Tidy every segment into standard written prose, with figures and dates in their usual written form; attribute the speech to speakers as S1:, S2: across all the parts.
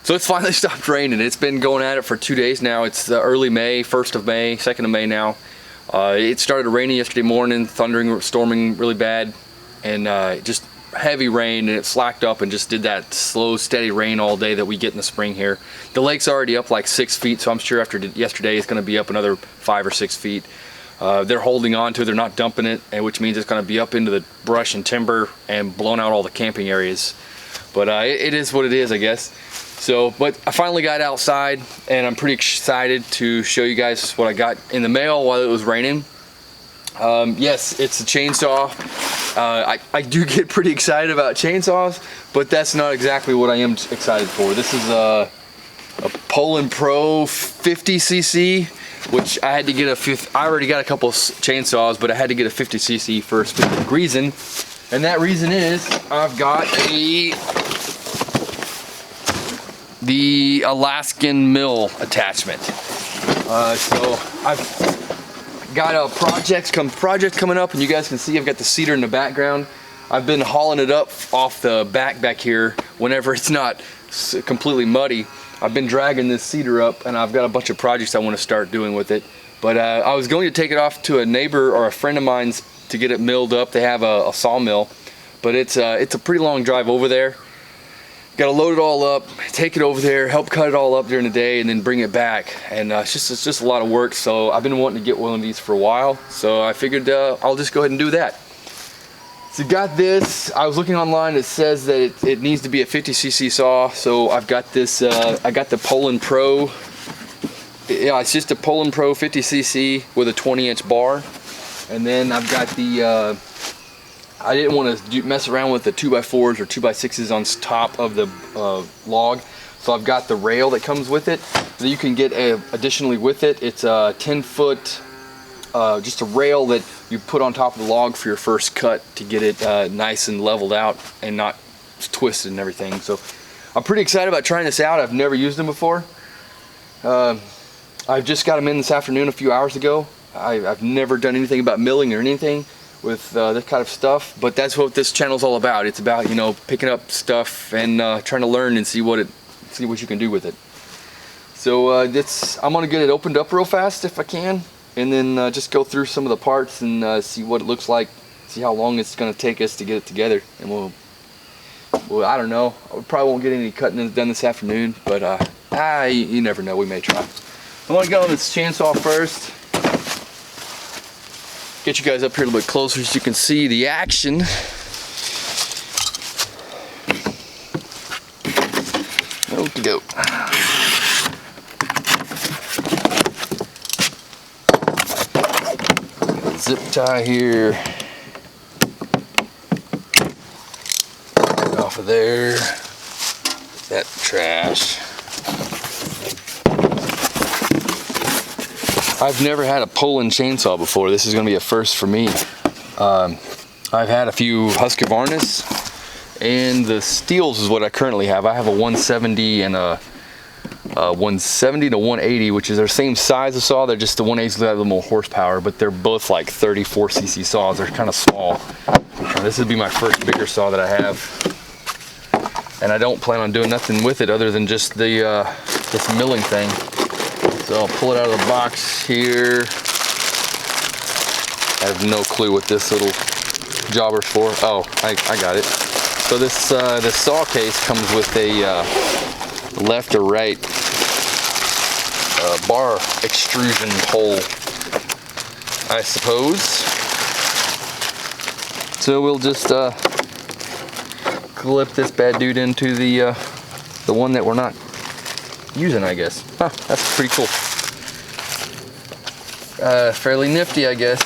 S1: So it's finally stopped raining. It's been going at it for 2 days now. It's early May, 1st of May, 2nd of May now. It started raining yesterday morning, thundering, storming really bad, and just heavy rain, and it slacked up and just did that slow, steady rain all day that we get in the spring here. The lake's already up like 6 feet, so I'm sure after yesterday it's going to be up another 5 or 6 feet. They're holding on to it, they're not dumping it, which means it's going to be up into the brush and timber and blown out all the camping areas. But it is what it is, I guess. So, but I finally got outside, and I'm pretty excited to show you guys what I got in the mail while it was raining. Yes, it's a chainsaw. I do get pretty excited about chainsaws, but that's not exactly what I am excited for. This is a Poland Pro 50cc, which I had to get I already got a couple of chainsaws, but I had to get a 50cc for a specific reason. And that reason is I've got the Alaskan mill attachment. So I've got a project coming up, and you guys can see I've got the cedar in the background. I've been hauling it up off the back here whenever it's not completely muddy. I've been dragging this cedar up, and I've got a bunch of projects I want to start doing with it. But I was going to take it off to a neighbor or a friend of mine's to get it milled up. They have a sawmill, but it's a pretty long drive over there. Got to load it all up, take it over there, help cut it all up during the day, and then bring it back. And it's just a lot of work. So I've been wanting to get one of these for a while. So I figured I'll just go ahead and do that. So got this. I was looking online. It says that it needs to be a 50cc saw. So I've got this. I got the Poland Pro. Yeah, it's just a Poland Pro 50cc with a 20-inch bar. And then I've got the. I didn't want to mess around with the 2x4s or 2x6s on top of the log, so I've got the rail that comes with it. So you can get additionally with it. It's a 10-foot, just a rail that you put on top of the log for your first cut to get it nice and leveled out and not twisted and everything. So I'm pretty excited about trying this out. I've never used them before. I've just got them in this afternoon a few hours ago. I've never done anything about milling or anything with this kind of stuff, but that's what this channel's all about. It's about, you know, picking up stuff and trying to learn and see what you can do with it. So I'm gonna get it opened up real fast if I can, and then just go through some of the parts and see what it looks like, see how long it's gonna take us to get it together, and we'll I don't know, we probably won't get any cutting done this afternoon, but you never know, we may try. I'm gonna go on this chainsaw first. Get you guys up here a little bit closer so you can see the action. Okie doke. Zip tie here. Off of there. That trash. I've never had a Poland chainsaw before. This is going to be a first for me. I've had a few Husqvarnas, and the Steels is what I currently have. I have a 170 and a 170 to 180, which is their same size of saw. They're just the 180s have a little more horsepower, but they're both like 34cc saws. They're kind of small. This would be my first bigger saw that I have, and I don't plan on doing nothing with it other than just the this milling thing. So I'll pull it out of the box here. I have no clue what this little jobber's for. Oh, I got it. So this saw case comes with a left or right bar extrusion hole, I suppose. So we'll just clip this bad dude into the one that we're not using, I guess. Huh, that's pretty cool. Fairly nifty, I guess.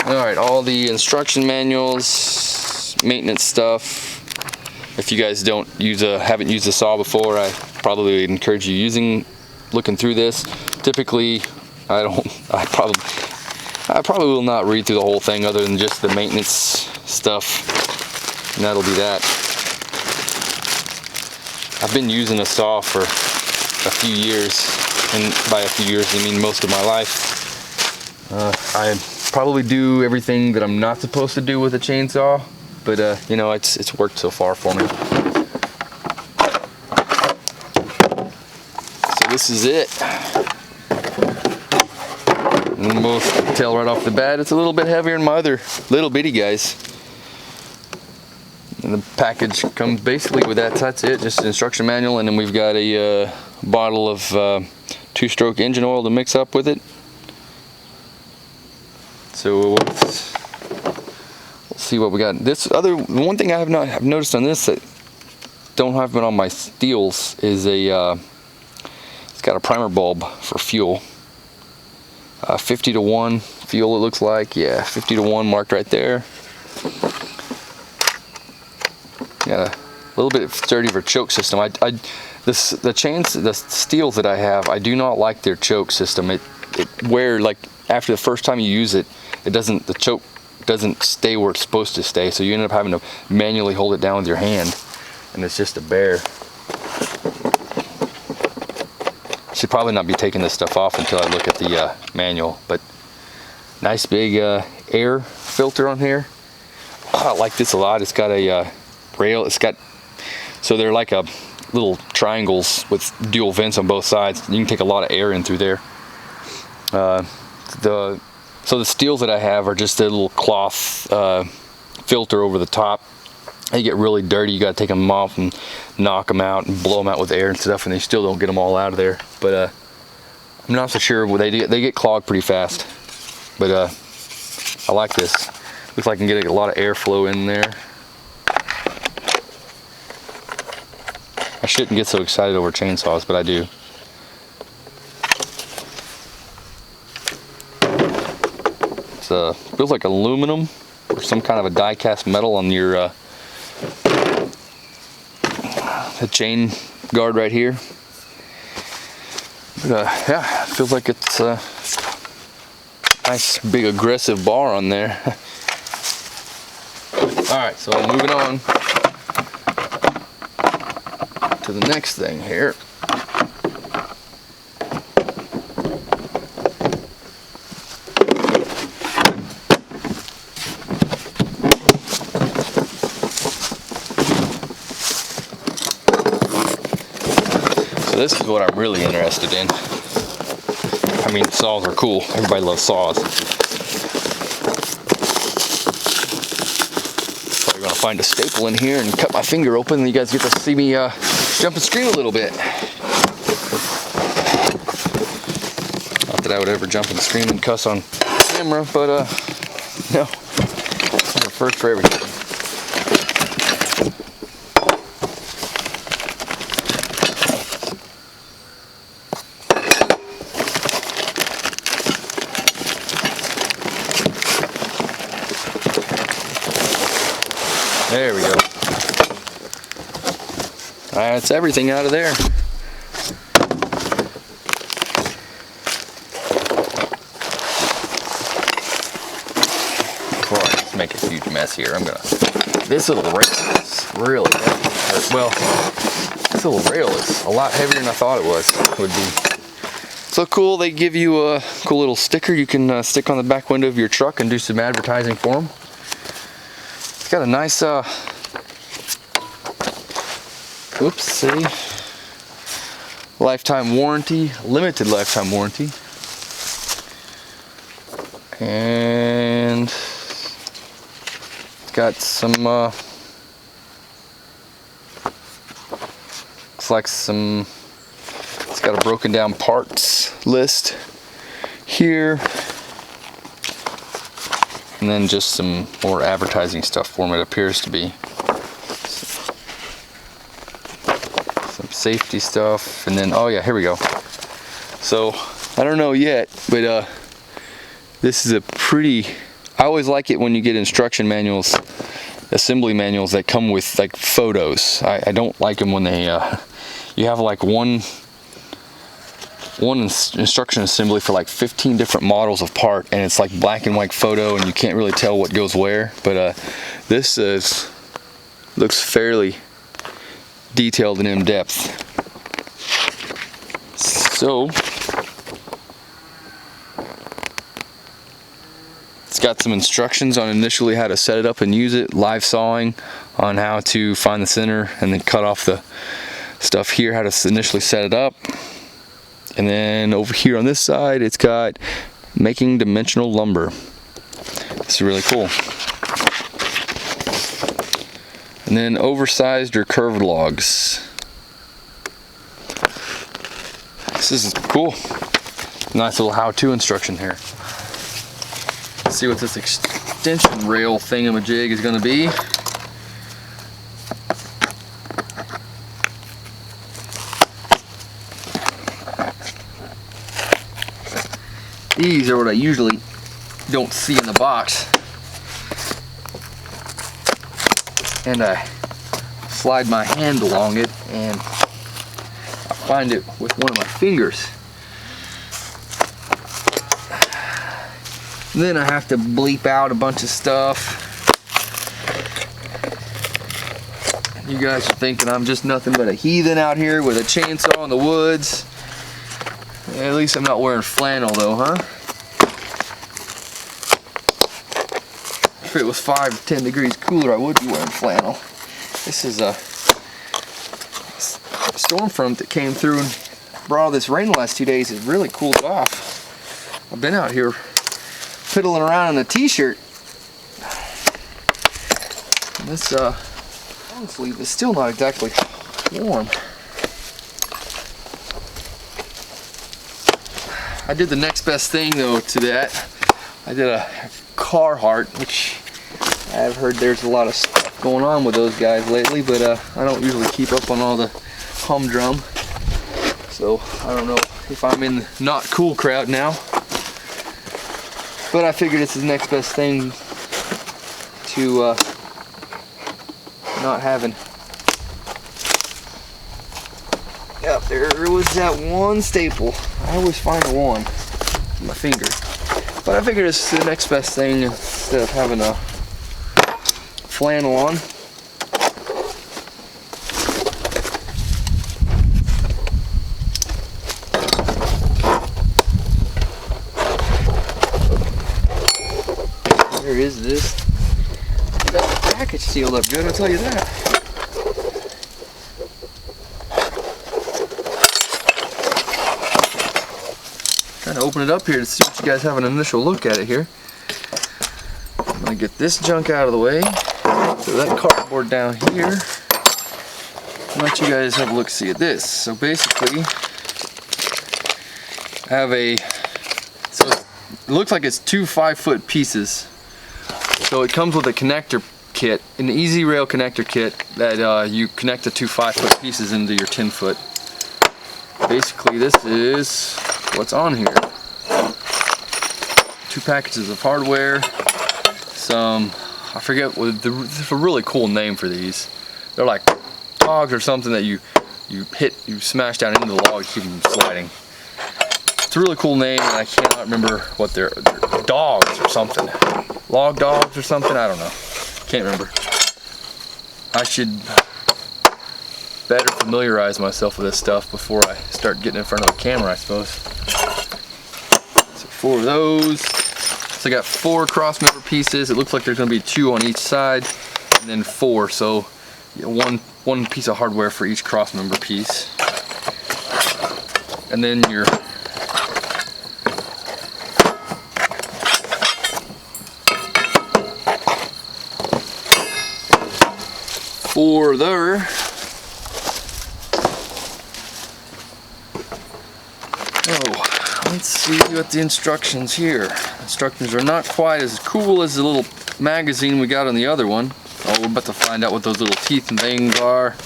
S1: Alright, all the instruction manuals, maintenance stuff. If you guys haven't used a saw before, I probably would encourage you looking through this. Typically, I probably will not read through the whole thing other than just the maintenance stuff, and that'll be that. I've been using a saw for a few years, and by a few years I mean most of my life. I probably do everything that I'm not supposed to do with a chainsaw, but you know, it's worked so far for me. this is it. And we'll tell right off the bat, it's a little bit heavier than my other little bitty guys. And the package comes basically with that. That's it, just an instruction manual, and then we've got a bottle of 2-stroke engine oil to mix up with it. So let's see what we got. One thing I've noticed on this that don't have it on my steels is it's got a primer bulb for fuel. 50 to 1 fuel, it looks like. Yeah, 50 to 1 marked right there. Got a little bit sturdier of a choke system. The steels that I have, I do not like their choke system. It where, like, after the first time you use it, the choke doesn't stay where it's supposed to stay, so you end up having to manually hold it down with your hand, and it's just a bear. Should probably not be taking this stuff off until I look at the manual, but nice big air filter on here. Oh, I like this a lot. It's got a rail. So they're like little triangles with dual vents on both sides. You can take a lot of air in through there. So the steels that I have are just a little cloth filter over the top. They get really dirty. You got to take them off and knock them out and blow them out with air and stuff, and they still don't get them all out of there. But I'm not so sure. They get clogged pretty fast. But I like this. Looks like I can get a lot of airflow in there. I shouldn't get so excited over chainsaws, but I do. It feels like aluminum or some kind of a die-cast metal on your the chain guard right here. But yeah, it feels like it's a nice big aggressive bar on there. Alright, so moving on to the next thing here. This is what I'm really interested in. I mean, saws are cool. Everybody loves saws. Probably gonna find a staple in here and cut my finger open, and you guys get to see me jump and scream a little bit. Not that I would ever jump and scream and cuss on camera, but no. It's a first for everything. There we go. That's everything out of there. Before I just make a huge mess here, this little rail is really heavy. Well, this little rail is a lot heavier than I thought it would be. So cool, they give you a cool little sticker you can stick on the back window of your truck and do some advertising for them. It's got a nice, lifetime warranty, limited lifetime warranty. And it's got some, looks like some, it's got a broken down parts list here. And then just some more advertising stuff for them, it appears to be. Some safety stuff, and then, oh yeah, here we go. So, I don't know yet, but this is a pretty, I always like it when you get instruction manuals, assembly manuals that come with like photos. I don't like them when they, you have like one instruction assembly for like 15 different models of part, and it's like black and white photo and you can't really tell what goes where. But this looks fairly detailed and in depth. So it's got some instructions on initially how to set it up and use it, live sawing on how to find the center and then cut off the stuff here, how to initially set it up. And then over here on this side, it's got making dimensional lumber. This is really cool. And then oversized or curved logs. This is cool. Nice little how-to instruction here. Let's see what this extension rail thingamajig is going to be. These are what I usually don't see in the box. And I slide my hand along it and I find it with one of my fingers. And then I have to bleep out a bunch of stuff. You guys are thinking I'm just nothing but a heathen out here with a chainsaw in the woods. At least I'm not wearing flannel though, huh? If it was 5 to 10 degrees cooler, I would be wearing flannel. This is a storm front that came through and brought all this rain the last 2 days. Has really cooled it off. I've been out here fiddling around in a t-shirt. This long sleeve is still not exactly warm. I did the next best thing though to that. I did a Carhartt, which I've heard there's a lot of stuff going on with those guys lately, but I don't usually keep up on all the humdrum. So I don't know if I'm in the not cool crowd now. But I figured it's the next best thing to not having. Yep, there was that one staple. I always find the one with my finger. But I figured it's the next best thing instead of having a flannel on. There is this. Got the package sealed up good, I'll tell you that. Trying to open it up here to see what you guys have an initial look at it here. I'm gonna get this junk out of the way. Throw that cardboard down here. And let you guys have a look see at this. So basically, I have so it looks like it's 2 5-foot pieces. So it comes with a connector kit, an easy rail connector kit that you connect the 2 5-foot pieces into your 10-foot. Basically, this is what's on here. 2 packages of hardware, some, I forget what there's a really cool name for these. They're like dogs or something that you smash down into the log to keep them sliding. It's a really cool name, and I cannot remember what they're dogs or something. Log dogs or something, I don't know. Can't remember. I should better familiarize myself with this stuff before I start getting in front of a camera, I suppose. So 4 of those. So I got 4 cross member pieces. It looks like there's going to be 2 on each side, and then 4. So one piece of hardware for each cross member piece. And then your for there. Oh, let's see what the instructions here. Instructions are not quite as cool as the little magazine we got on the other one. Oh, we're about to find out what those little teeth and things are.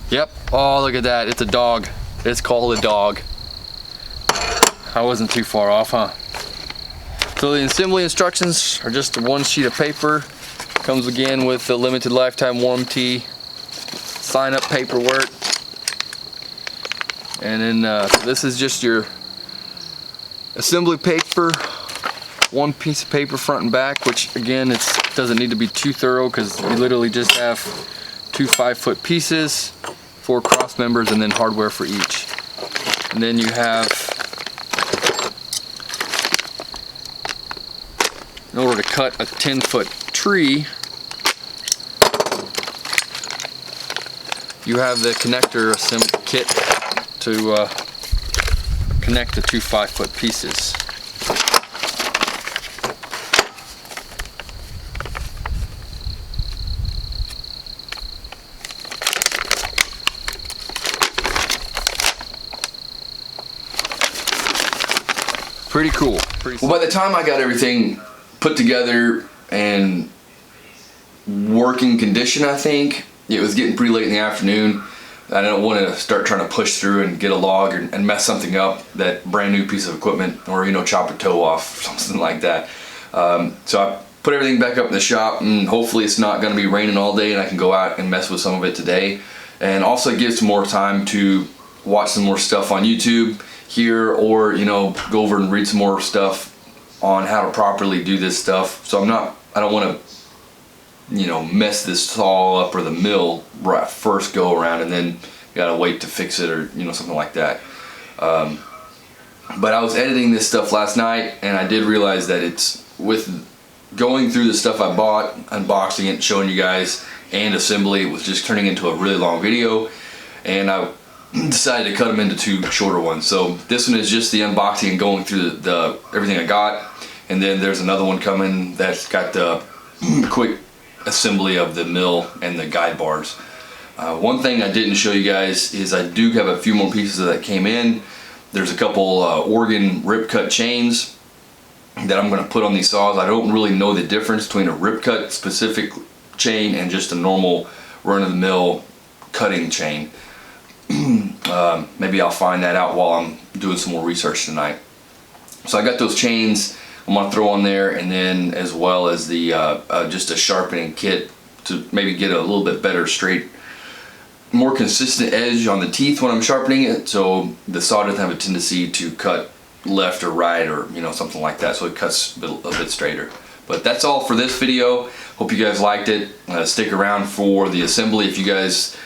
S1: Yep. Oh, look at that. It's a dog. It's called a dog. I wasn't too far off, huh? So the assembly instructions are just 1 sheet of paper. Comes again with the limited lifetime warranty, sign up paperwork. And then so this is just your assembly paper, 1 piece of paper front and back, which again it doesn't need to be too thorough because you literally just have 2 5-foot pieces, 4 cross members, and then hardware for each. And then you have, in order to cut a 10-foot tree, you have the connector kit to connect the two 5-foot pieces. Pretty cool. Well, by the time I got everything put together and working condition, I think it was getting pretty late in the afternoon. I don't want to start trying to push through and get a log and mess something up, that brand new piece of equipment, or chop a toe off or something like that. So I put everything back up in the shop, and hopefully it's not going to be raining all day and I can go out and mess with some of it today. And also give some more time to watch some more stuff on YouTube here, or go over and read some more stuff on how to properly do this stuff. So I don't want to mess this saw up or the mill right first go around and then gotta wait to fix it, or something like that. But I was editing this stuff last night, and I did realize that it's, with going through the stuff I bought, unboxing it, showing you guys, and assembly, it was just turning into a really long video, and I decided to cut them into 2 shorter ones. So this one is just the unboxing and going through the everything I got, and then there's another one coming that's got the quick assembly of the mill and the guide bars. One thing I didn't show you guys is I do have a few more pieces that came in. There's a couple Oregon rip cut chains that I'm going to put on these saws. I don't really know the difference between a rip cut specific chain and just a normal run-of-the-mill cutting chain. Maybe I'll find that out while I'm doing some more research tonight. So I got those chains I'm going to throw on there, and then as well as the just a sharpening kit to maybe get a little bit better, straight, more consistent edge on the teeth when I'm sharpening it, so the saw doesn't have a tendency to cut left or right, or something like that, so it cuts a bit straighter. But that's all for this video. Hope you guys liked it. Stick around for the assembly if you guys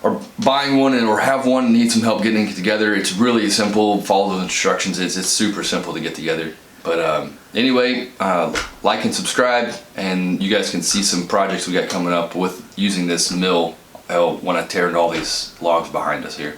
S1: are buying one or have one and need some help getting it together. It's really simple. Follow the instructions. It's super simple to get together. But anyway, like and subscribe, and you guys can see some projects we got coming up with using this mill when I tear into all these logs behind us here.